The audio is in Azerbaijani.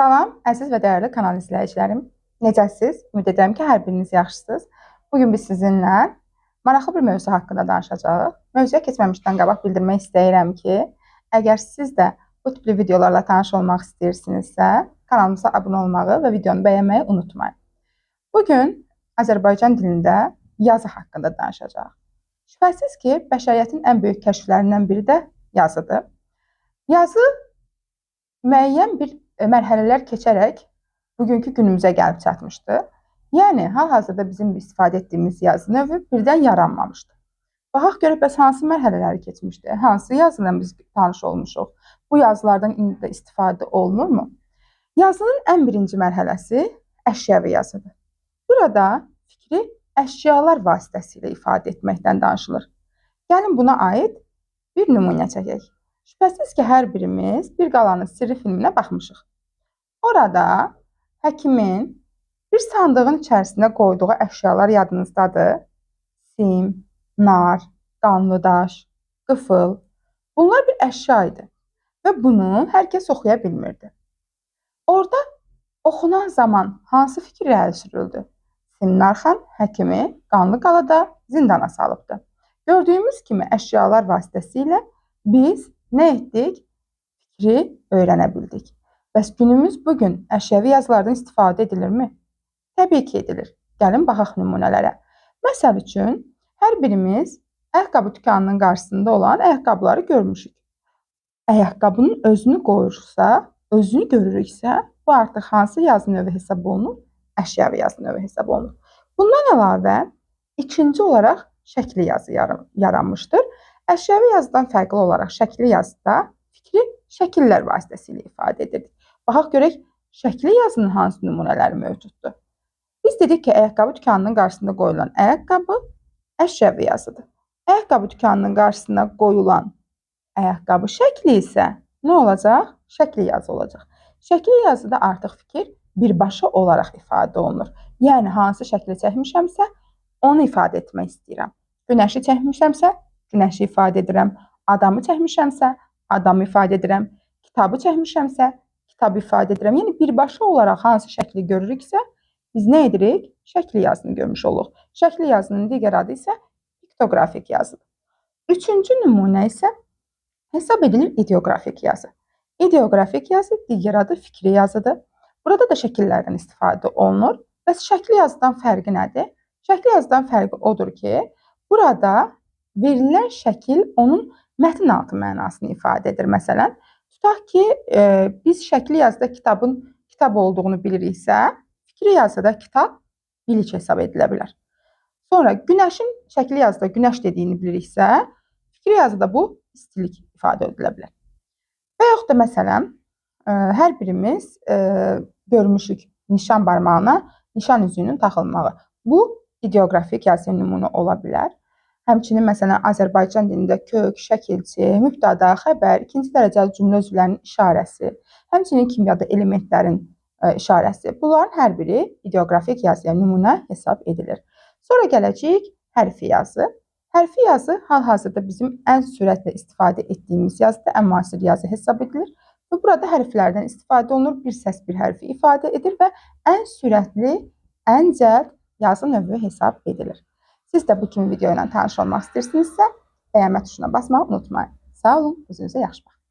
Salam, əziz və dəyərli kanal izləyicilərim. Necəsiz? Ümid edirəm ki, hər biriniz yaxşısınız. Bugün biz sizinlə maraqlı bir mövzu haqqında danışacağıq. Mövzuya keçməmişdən qabaq bildirmək istəyirəm ki, əgər siz də bu tipli videolarla tanış olmaq istəyirsinizsə, kanalımıza abunə olmağı və videonu bəyənməyi unutmayın. Bugün Azərbaycan dilində yazı haqqında danışacağıq. Şübhəsiz ki, bəşəriyyətin ən böyük kəşflərindən biri də yazıdır. Yazı müəyyən bir mərhələlər keçərək bugünkü günümüzə gəlib çatmışdı. Yəni, hal-hazırda bizim istifadə etdiyimiz yazı növü birdən yaranmamışdı. Baxaq görək, bəs hansı mərhələləri keçmişdi? Hansı yazıyla biz tanış olmuşuq? Bu yazılardan indi də istifadə olunurmu? Yazının ən birinci mərhələsi əşyavi yazıdır. Burada fikri əşyalar vasitəsilə ifadə etməkdən danışılır. Gəlin buna aid bir nümunə çəkək. Şübhəsiz ki, hər birimiz Bir Qalanın Sirri filminə baxmışıq. Orada həkimin bir sandığın içərisində qoyduğu əşyalar yadınızdadır. Sim, nar, qanlı daş, qıfıl. Bunlar bir əşya idi və bunu hər kəs oxuya bilmirdi. Orada oxunan zaman hansı fikir irəli sürüldü? Simnar xan həkimi qanlı qalada zindana salıbdı. Gördüyümüz kimi əşyalar vasitəsilə biz nə etdik? Fikri öyrənə bildik. Bəs günümüz bugün əşyavi yazılardan istifadə edilirmi? Təbii ki, edilir. Gəlin baxaq nümunələrə. Məsəl üçün, hər birimiz ayaqqabı dükanının qarşısında olan ayaqqabıları görmüşük. Ayaqqabının özünü görürüksə, bu artıq hansı yazı növü hesab olunur? Əşyavi yazı növü hesab olunur. Bundan əlavə, ikinci olaraq şəkli yazı yaranmışdır. Əşyavi yazıdan fərqli olaraq şəkli yazıda fikri şəkillər vasitəsilə ifadə edir. Baxaq görək, şəkli yazının hansı nümunələri mövcuddur? Biz dedik ki, ayaqqabı dükanının qarşısında qoyulan ayaqqabı əşyavi yazıdır. Ayaqqabı dükanının qarşısına qoyulan ayaqqabı şəkli isə nə olacaq? Şəkli yazı olacaq. Şəkli yazıda artıq fikir birbaşa olaraq ifadə olunur. Yəni, hansı şəkli çəkmişəmsə, onu ifadə etmək istəyirəm. Günəşi çəkmişəmsə, günəşi ifadə edirəm. Adamı çəkmişəmsə, adamı ifadə edirəm. Kitabı çəkmişəmsə, kitabı ifadə edirəm. Yəni, birbaşa olaraq hansı şəkli görürüksə, biz nə edirik? Şəkli yazını görmüş oluq. Şəkli yazının digər adı isə piktoqrafik yazıdır. Üçüncü nümunə isə hesab edilir ideoqrafik yazı. İdeoqrafik yazı digər adı fikri yazıdır. Burada da şəkillərdən istifadə olunur. Bəs şəkli yazıdan fərqi nədir? Şəkli yazıdan fərqi odur ki, burada verilən şəkil onun mətn altı mənasını ifadə edir. Məsələn, tutaq ki, biz şəkli yazıda kitabın kitab olduğunu biliriksə, fikri yazıda kitab bilik hesab edilə bilər. Sonra günəşin şəkli yazıda günəş dediyini biliriksə, fikri yazıda bu istilik ifadə edilə bilər. Və yaxud da məsələn, hər birimiz görmüşük nişan barmağına nişan üzüyünün taxılmağı. Bu ideoqrafik yazıya nümunə ola bilər. Həmçinin məsələn Azərbaycan dilində kök, şəkilçi, mübtəda, xəbər, ikinci dərəcəli cümlə üzvlərinin işarəsi, həmçinin kimyada elementlərin işarəsi. Bunların hər biri ideoqrafik yazıya nümunə hesab edilir. Sonra gələcəyik hərfi yazı. Hərfi yazı hal-hazırda bizim ən sürətlə istifadə etdiyimiz yazıdır, ən müasir yazı hesab edilir. Və burada hərflərdən istifadə olunur, bir səs bir hərfi ifadə edir və ən sürətli, ən cəld yazı növü hesab edilir. Siz də bu kimi video ilə tanış olmaq istəyirsinizsə, bəyənmə tuşuna basmağı unutmayın. Sağ olun, özünüzə yaxşı baxın.